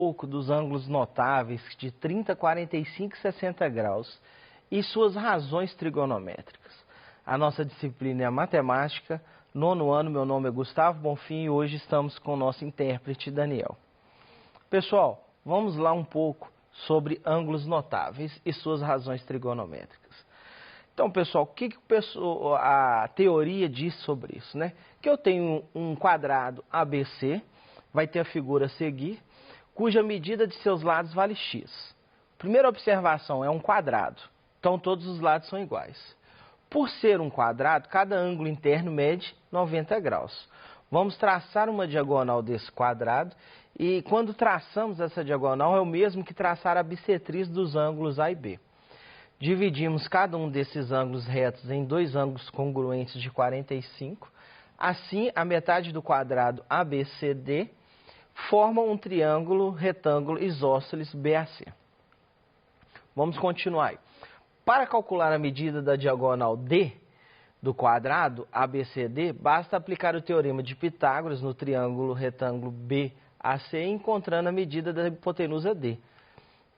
pouco dos ângulos notáveis de 30, 45 e 60 graus e suas razões trigonométricas. A nossa disciplina é a matemática. Nono ano, meu nome é Gustavo Bonfim e hoje estamos com o nosso intérprete Daniel. Pessoal, vamos lá um pouco sobre ângulos notáveis e suas razões trigonométricas. Então, pessoal, o que a teoria diz sobre isso, né? Que eu tenho um quadrado ABC, vai ter a figura a seguir, cuja medida de seus lados vale x. Primeira observação, é um quadrado, então todos os lados são iguais. Por ser um quadrado, cada ângulo interno mede 90 graus. Vamos traçar uma diagonal desse quadrado e quando traçamos essa diagonal é o mesmo que traçar a bissetriz dos ângulos A e B. Dividimos cada um desses ângulos retos em dois ângulos congruentes de 45. Assim, a metade do quadrado ABCD forma um triângulo retângulo isósceles BAC. Vamos continuar aí. Para calcular a medida da diagonal D do quadrado ABCD, basta aplicar o teorema de Pitágoras no triângulo retângulo BAC, encontrando a medida da hipotenusa D.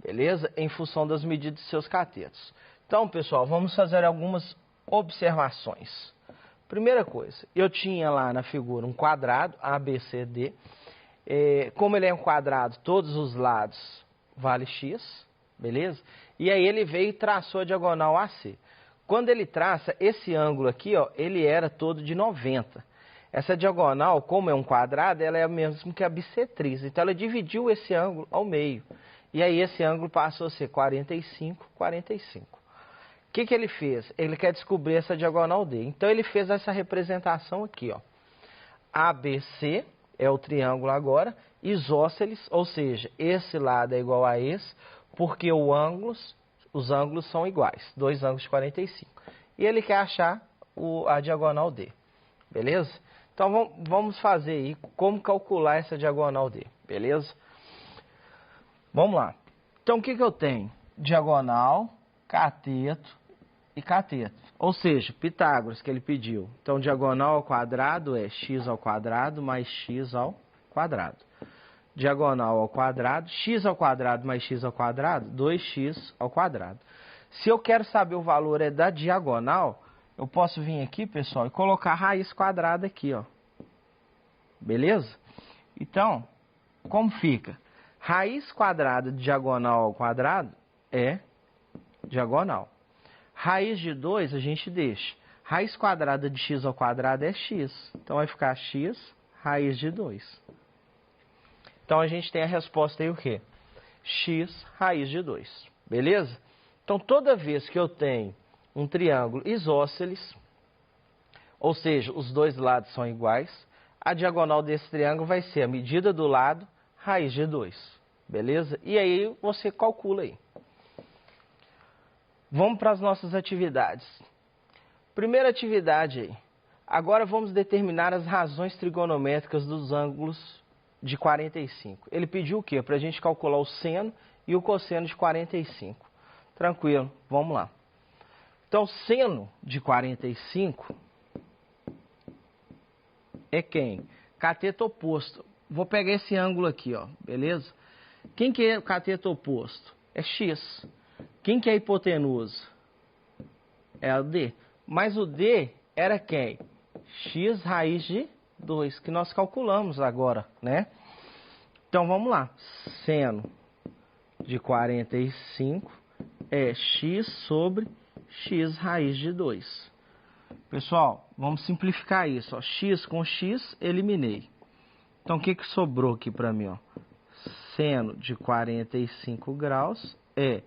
Beleza? Em função das medidas de seus catetos. Então, pessoal, vamos fazer algumas observações. Primeira coisa, eu tinha lá na figura um quadrado ABCD. Como ele é um quadrado, todos os lados vale x, beleza? E aí ele veio e traçou a diagonal AC. Quando ele traça esse ângulo aqui, ó, ele era todo de 90. Essa diagonal, como é um quadrado, ela é a mesma que a bissetriz. Então ela dividiu esse ângulo ao meio. E aí esse ângulo passou a ser 45, 45. O que ele fez? Ele quer descobrir essa diagonal D. Então ele fez essa representação aqui, ó. ABC é o triângulo agora, isósceles, ou seja, esse lado é igual a esse, porque os ângulos são iguais, dois ângulos de 45. E ele quer achar a diagonal D, beleza? Então vamos fazer aí como calcular essa diagonal D, beleza? Vamos lá. Então o que eu tenho? Diagonal, cateto e cateto. Ou seja, Pitágoras que ele pediu. Então diagonal ao quadrado é x ao quadrado mais x ao quadrado. Diagonal ao quadrado, x ao quadrado mais x ao quadrado, 2x ao quadrado. Se eu quero saber o valor da diagonal, eu posso vir aqui, pessoal, e colocar a raiz quadrada aqui, ó. Beleza? Então, como fica? Raiz quadrada de diagonal ao quadrado é diagonal. Raiz de 2 a gente deixa. Raiz quadrada de x ao quadrado é x. Então vai ficar x raiz de 2. Então a gente tem a resposta aí o quê? X raiz de 2. Beleza? Então toda vez que eu tenho um triângulo isósceles, ou seja, os dois lados são iguais, a diagonal desse triângulo vai ser a medida do lado raiz de 2. Beleza? E aí você calcula aí. Vamos para as nossas atividades. Primeira atividade aí. Agora vamos determinar as razões trigonométricas dos ângulos de 45. Ele pediu o quê? Para a gente calcular o seno e o cosseno de 45. Tranquilo, vamos lá. Então, seno de 45 é quem? Cateto oposto. Vou pegar esse ângulo aqui, ó, beleza? Quem que é o cateto oposto? É x. Quem que é a hipotenusa? É o D. Mas o D era quem? X raiz de 2, que nós calculamos agora, né? Então, vamos lá. Seno de 45 é x sobre x raiz de 2. Pessoal, vamos simplificar isso. Ó. X com x, eliminei. Então, o que sobrou aqui para mim? Ó? Seno de 45 graus é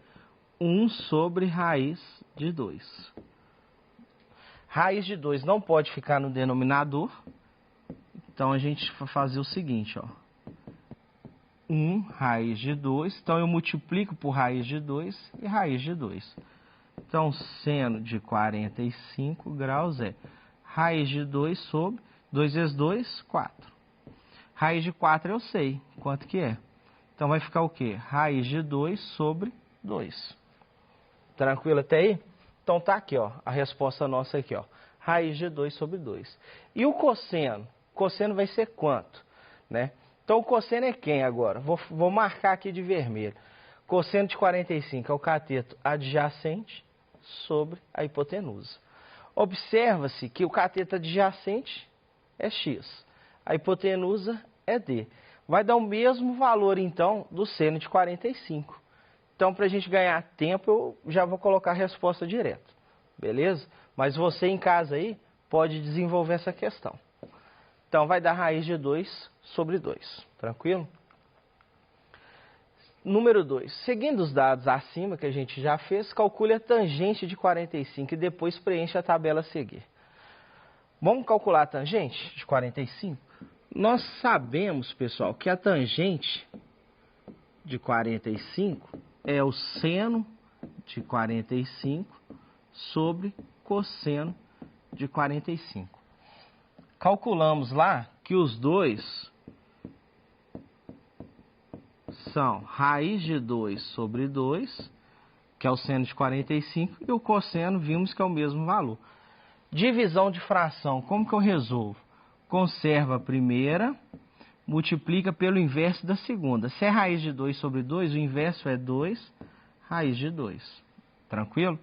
1 sobre raiz de 2. Raiz de 2 não pode ficar no denominador. Então, a gente vai fazer o seguinte, ó. 1 raiz de 2. Então, eu multiplico por raiz de 2 e raiz de 2. Então, seno de 45 graus é raiz de 2 sobre 2 vezes 2, 4. Raiz de 4 eu sei quanto que é. Então, vai ficar o quê? Raiz de 2 sobre 2. Tranquilo até aí? Então, tá aqui, ó. A resposta nossa aqui, ó. Raiz de 2 sobre 2. E o cosseno? O cosseno vai ser quanto? Né? Então, o cosseno é quem agora? Vou marcar aqui de vermelho. Cosseno de 45 é o cateto adjacente sobre a hipotenusa. Observa-se que o cateto adjacente é x, a hipotenusa é d. Vai dar o mesmo valor, então, do seno de 45. Então, para a gente ganhar tempo, eu já vou colocar a resposta direta. Beleza? Mas você em casa aí pode desenvolver essa questão. Então, vai dar raiz de 2 sobre 2. Tranquilo? Número 2. Seguindo os dados acima que a gente já fez, calcule a tangente de 45 e depois preencha a tabela a seguir. Vamos calcular a tangente de 45? Nós sabemos, pessoal, que a tangente de 45 é o seno de 45 sobre cosseno de 45. Calculamos lá que os dois são raiz de 2 sobre 2, que é o seno de 45, e o cosseno vimos que é o mesmo valor. Divisão de fração, como que eu resolvo? Conserva a primeira, multiplica pelo inverso da segunda. Se é raiz de 2 sobre 2, o inverso é 2 raiz de 2. Tranquilo?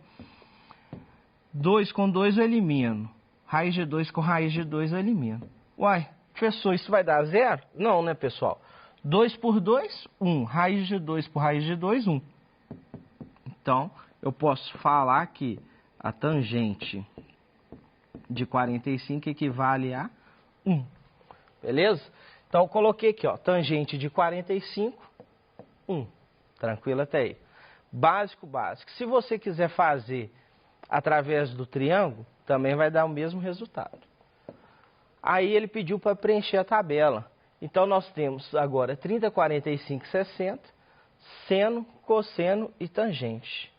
2 com 2 eu elimino. Raiz de 2 com raiz de 2 eu elimino. Uai, professor, isso vai dar zero? Não, né, pessoal? 2 por 2, 1. Raiz de 2 por raiz de 2, 1. Então, eu posso falar que a tangente de 45 equivale a 1. Beleza? Então, eu coloquei aqui, ó, tangente de 45, 1. Tranquilo até aí. Básico, básico. Se você quiser fazer através do triângulo, também vai dar o mesmo resultado. Aí ele pediu para preencher a tabela. Então, nós temos agora 30, 45, 60, seno, cosseno e tangente.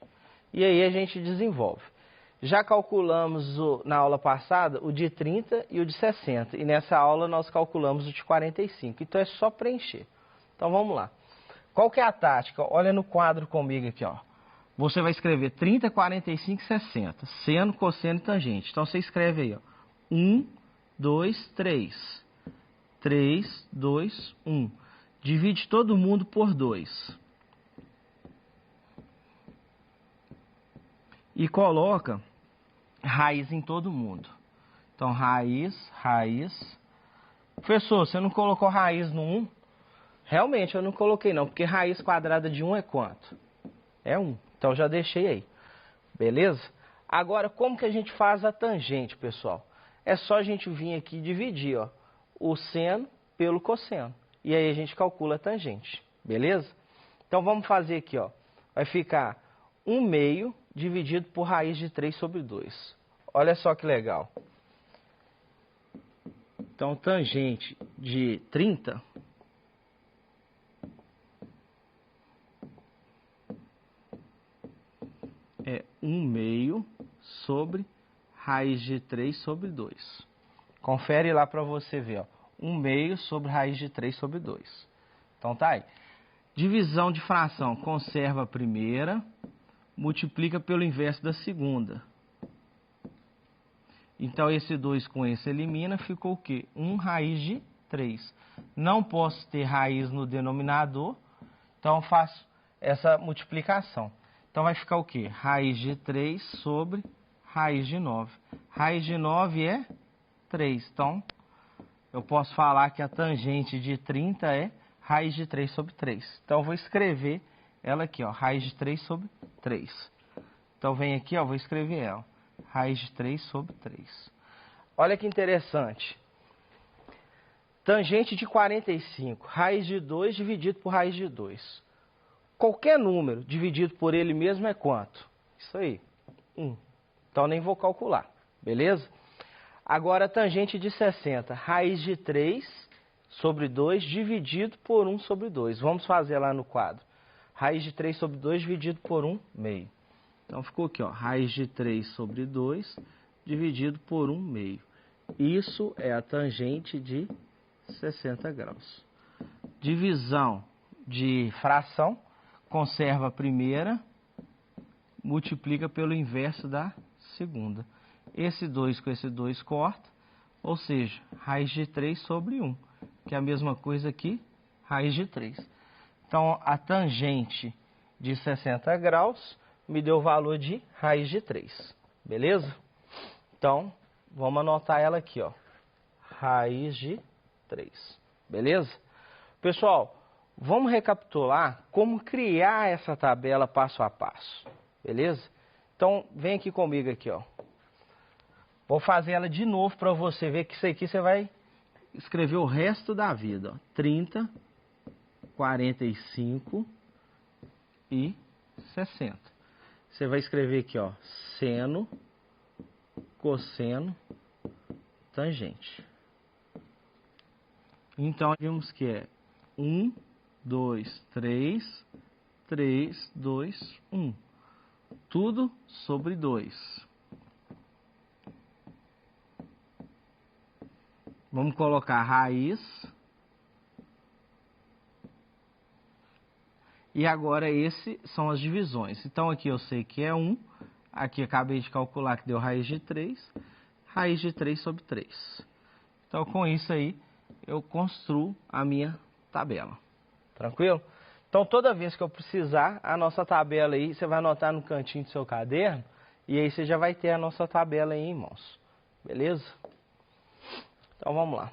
E aí a gente desenvolve. Já calculamos na aula passada o de 30 e o de 60. E nessa aula nós calculamos o de 45. Então é só preencher. Então vamos lá. Qual que é a tática? Olha no quadro comigo aqui, ó. Você vai escrever 30, 45 e 60. Seno, cosseno e tangente. Então você escreve aí, ó. 1, 2, 3. 3, 2, 1. Divide todo mundo por 2. E coloca raiz em todo mundo. Então, raiz, raiz. Professor, você não colocou raiz no 1? Realmente, eu não coloquei não, porque raiz quadrada de 1 é quanto? É 1. Então, já deixei aí. Beleza? Agora, como que a gente faz a tangente, pessoal? É só a gente vir aqui e dividir, ó, o seno pelo cosseno. E aí a gente calcula a tangente. Beleza? Então, vamos fazer aqui, ó. Vai ficar 1/2 dividido por raiz de 3 sobre 2. Olha só que legal. Então, tangente de 30 é 1/2 sobre raiz de 3 sobre 2. Confere lá para você ver, ó. 1/2 sobre raiz de 3 sobre 2. Então, tá aí. Divisão de fração, conserva a primeira, multiplica pelo inverso da segunda. Então, esse 2 com esse elimina, ficou o quê? 1 raiz de 3. Não posso ter raiz no denominador, então eu faço essa multiplicação. Então, vai ficar o quê? Raiz de 3 sobre raiz de 9. Raiz de 9 é 3. Então, eu posso falar que a tangente de 30 é raiz de 3 sobre 3. Então, eu vou escrever ela aqui, ó, raiz de 3 sobre 3. Então, vem aqui, ó, vou escrever ela. Raiz de 3 sobre 3. Olha que interessante. Tangente de 45, raiz de 2 dividido por raiz de 2. Qualquer número dividido por ele mesmo é quanto? Isso aí, 1. Então, nem vou calcular, beleza? Agora, tangente de 60, raiz de 3 sobre 2 dividido por 1 sobre 2. Vamos fazer lá no quadro. Raiz de 3 sobre 2 dividido por 1/2. Então, ficou aqui, ó, raiz de 3 sobre 2 dividido por 1/2. Isso é a tangente de 60 graus. Divisão de fração, conserva a primeira, multiplica pelo inverso da segunda. Esse 2 com esse 2 corta, ou seja, raiz de 3 sobre 1, que é a mesma coisa aqui, raiz de 3. Então, a tangente de 60 graus me deu o valor de raiz de 3. Beleza? Então, vamos anotar ela aqui, ó. Raiz de 3. Beleza? Pessoal, vamos recapitular como criar essa tabela passo a passo. Beleza? Então, vem aqui comigo aqui, ó. Vou fazer ela de novo para você ver que isso aqui você vai escrever o resto da vida, ó. 30, 45 e 60. Você vai escrever aqui, ó, seno, cosseno, tangente. Então, vimos que é 1, 2, 3, 3, 2, 1. Tudo sobre 2. Vamos colocar a raiz. E agora esses são as divisões. Então aqui eu sei que é 1. Aqui acabei de calcular que deu raiz de 3. Raiz de 3 sobre 3. Então com isso aí eu construo a minha tabela. Tranquilo? Então toda vez que eu precisar, a nossa tabela aí, você vai anotar no cantinho do seu caderno. E aí você já vai ter a nossa tabela aí em mãos. Beleza? Então vamos lá.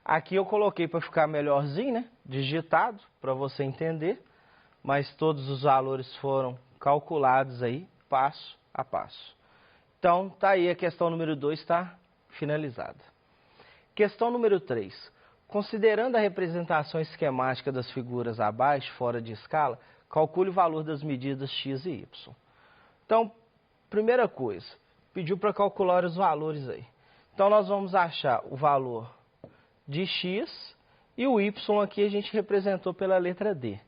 Aqui eu coloquei para ficar melhorzinho, né? Digitado, para você entender. Mas todos os valores foram calculados aí, passo a passo. Então, tá aí a questão número 2, está finalizada. Questão número 3. Considerando a representação esquemática das figuras abaixo, fora de escala, calcule o valor das medidas x e y. Então, primeira coisa, pediu para calcular os valores aí. Então, nós vamos achar o valor de x e o y aqui a gente representou pela letra D.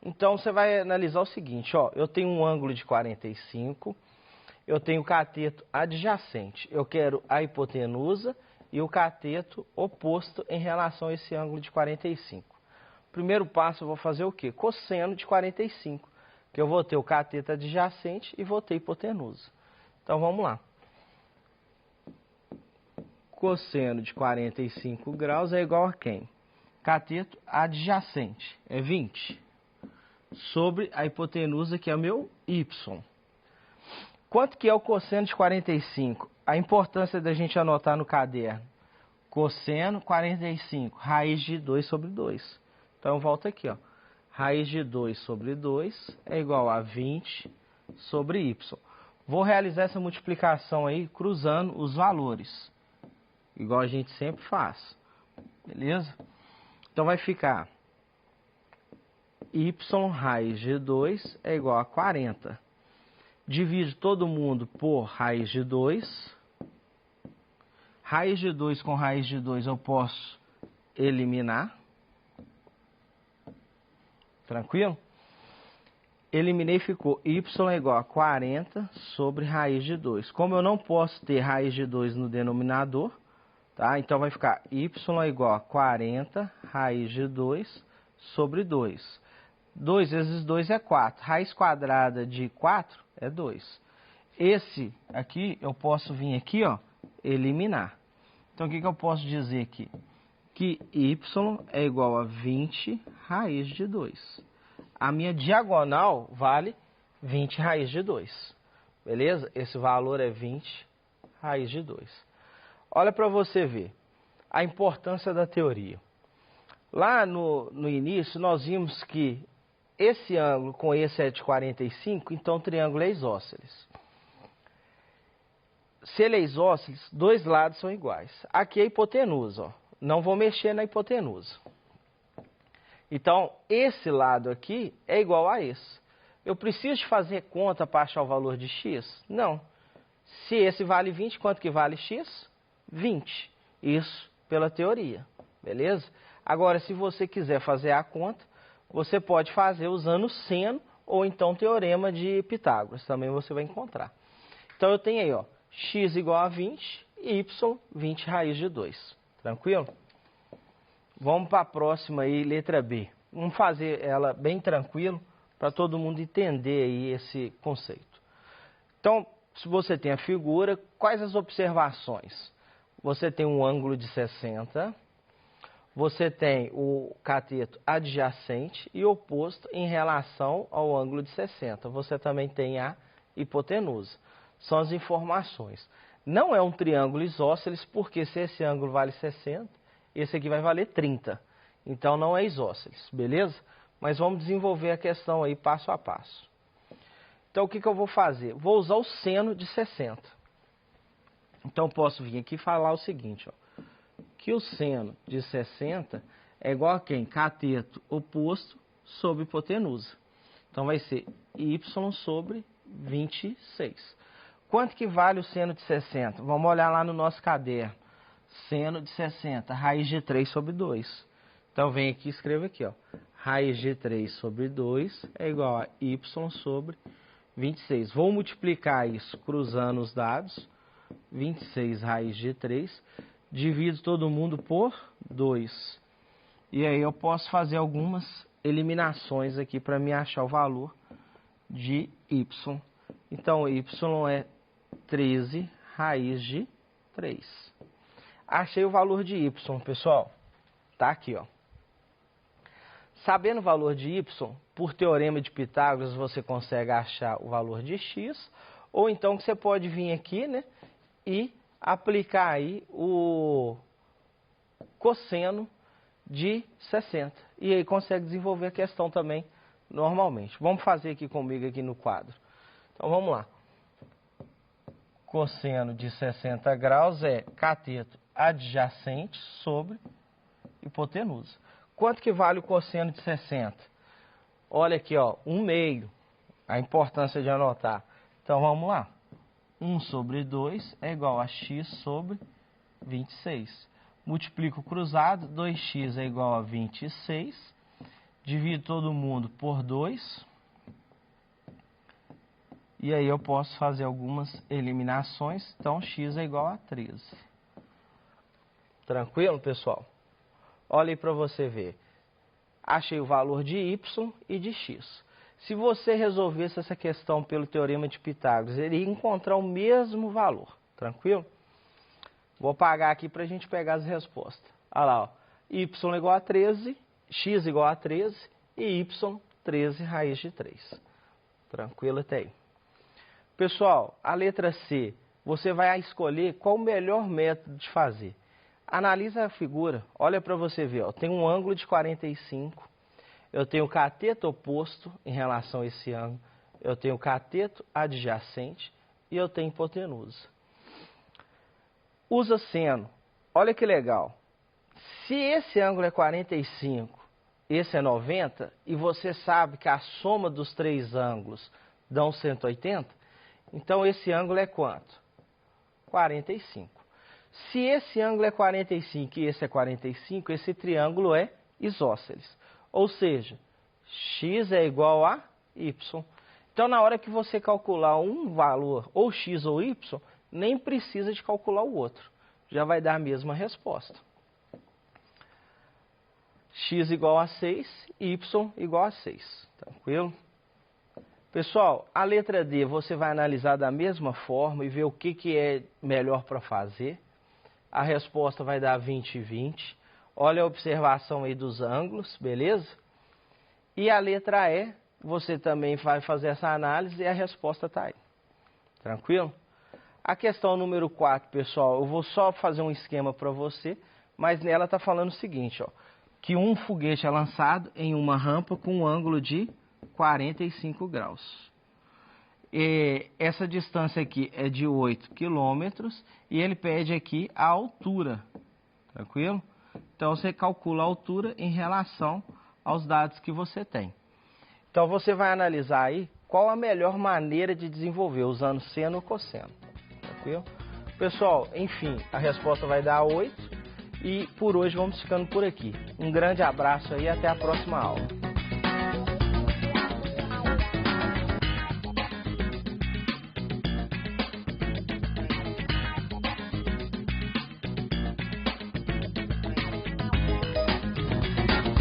Então, você vai analisar o seguinte, ó, eu tenho um ângulo de 45, eu tenho o cateto adjacente, eu quero a hipotenusa e o cateto oposto em relação a esse ângulo de 45. Primeiro passo, eu vou fazer o quê? Cosseno de 45, que eu vou ter o cateto adjacente e vou ter hipotenusa. Então, vamos lá. Cosseno de 45 graus é igual a quem? Cateto adjacente é 20. Sobre a hipotenusa, que é o meu y. Quanto que é o cosseno de 45? A importância da gente anotar no caderno. Cosseno 45, raiz de 2 sobre 2. Então, volta aqui, ó. Raiz de 2 sobre 2 é igual a 20 sobre y. Vou realizar essa multiplicação aí, cruzando os valores. Igual a gente sempre faz. Beleza? Então, vai ficar... y raiz de 2 é igual a 40. Divide todo mundo por raiz de 2. Raiz de 2 com raiz de 2 eu posso eliminar. Tranquilo? Eliminei, ficou y é igual a 40 sobre raiz de 2. Como eu não posso ter raiz de 2 no denominador, tá? Então vai ficar y é igual a 40 raiz de 2 sobre 2. 2 vezes 2 é 4. Raiz quadrada de 4 é 2. Esse aqui, eu posso vir aqui, ó, eliminar. Então, o que eu posso dizer aqui? Que y é igual a 20 raiz de 2. A minha diagonal vale 20 raiz de 2. Beleza? Esse valor é 20 raiz de 2. Olha para você ver a importância da teoria. Lá no início, nós vimos que esse ângulo com esse é de 45, então o triângulo é isósceles. Se ele é isósceles, dois lados são iguais. Aqui é a hipotenusa, ó. Não vou mexer na hipotenusa. Então, esse lado aqui é igual a esse. Eu preciso de fazer conta para achar o valor de x? Não. Se esse vale 20, quanto que vale x? 20. Isso pela teoria, beleza? Agora, se você quiser fazer a conta, você pode fazer usando o seno ou então o teorema de Pitágoras. Também você vai encontrar. Então, eu tenho aí, ó, x igual a 20 e y 20 raiz de 2. Tranquilo? Vamos para a próxima aí, letra B. Vamos fazer ela bem tranquilo para todo mundo entender aí esse conceito. Então, se você tem a figura, quais as observações? Você tem um ângulo de 60, você tem o cateto adjacente e oposto em relação ao ângulo de 60. Você também tem a hipotenusa. São as informações. Não é um triângulo isósceles, porque se esse ângulo vale 60, esse aqui vai valer 30. Então não é isósceles, beleza? Mas vamos desenvolver a questão aí passo a passo. Então o que eu vou fazer? Vou usar o seno de 60. Então posso vir aqui e falar o seguinte, ó, que o seno de 60 é igual a quem? Cateto oposto sobre hipotenusa. Então vai ser y sobre 26. Quanto que vale o seno de 60? Vamos olhar lá no nosso caderno. Seno de 60, raiz de 3 sobre 2. Então vem aqui e escreva aqui, ó. Raiz de 3 sobre 2 é igual a y sobre 26. Vou multiplicar isso cruzando os dados. 26 raiz de 3. Divido todo mundo por 2. E aí eu posso fazer algumas eliminações aqui para me achar o valor de y. Então y é 13 raiz de 3. Achei o valor de y, pessoal. Tá aqui, ó. Sabendo o valor de y, por teorema de Pitágoras, você consegue achar o valor de x, ou então você pode vir aqui, né, e aplicar aí o cosseno de 60. E aí consegue desenvolver a questão também normalmente. Vamos fazer aqui comigo aqui no quadro. Então vamos lá. Cosseno de 60 graus é cateto adjacente sobre hipotenusa. Quanto que vale o cosseno de 60? Olha aqui, ó, 1/2. A importância de anotar. Então vamos lá. 1 sobre 2 é igual a x sobre 26. Multiplico o cruzado, 2x é igual a 26. Divido todo mundo por 2. E aí eu posso fazer algumas eliminações. Então x é igual a 13. Tranquilo, pessoal? Olha aí para você ver. Achei o valor de y e de x. Se você resolvesse essa questão pelo teorema de Pitágoras, ele ia encontrar o mesmo valor. Tranquilo? Vou apagar aqui para a gente pegar as respostas. Olha lá, ó. Y igual a 13, x igual a 13 e y 13 raiz de 3. Tranquilo até aí. Pessoal, a letra C, você vai escolher qual o melhor método de fazer. Analisa a figura, olha para você ver, ó, tem um ângulo de 45, eu tenho o cateto oposto em relação a esse ângulo, eu tenho o cateto adjacente e eu tenho hipotenusa. Usa seno, olha que legal, se esse ângulo é 45, esse é 90, e você sabe que a soma dos três ângulos dão 180, então esse ângulo é quanto? 45. Se esse ângulo é 45 e esse é 45, esse triângulo é isósceles. Ou seja, x é igual a y. Então, na hora que você calcular um valor, ou x ou y, nem precisa de calcular o outro. Já vai dar a mesma resposta. X igual a 6, y igual a 6. Tranquilo? Pessoal, a letra D você vai analisar da mesma forma e ver o que é melhor para fazer. A resposta vai dar 20 e 20. Olha a observação aí dos ângulos, beleza? E a letra E, você também vai fazer essa análise e a resposta está aí. Tranquilo? A questão número 4, pessoal, eu vou só fazer um esquema para você, mas nela está falando o seguinte, ó, que um foguete é lançado em uma rampa com um ângulo de 45 graus. Essa distância aqui é de 8 quilômetros e ele pede aqui a altura, tranquilo? Então você calcula a altura em relação aos dados que você tem. Então você vai analisar aí qual a melhor maneira de desenvolver, usando seno ou cosseno, tranquilo? Pessoal, enfim, a resposta vai dar 8 e por hoje vamos ficando por aqui. Um grande abraço aí e até a próxima aula.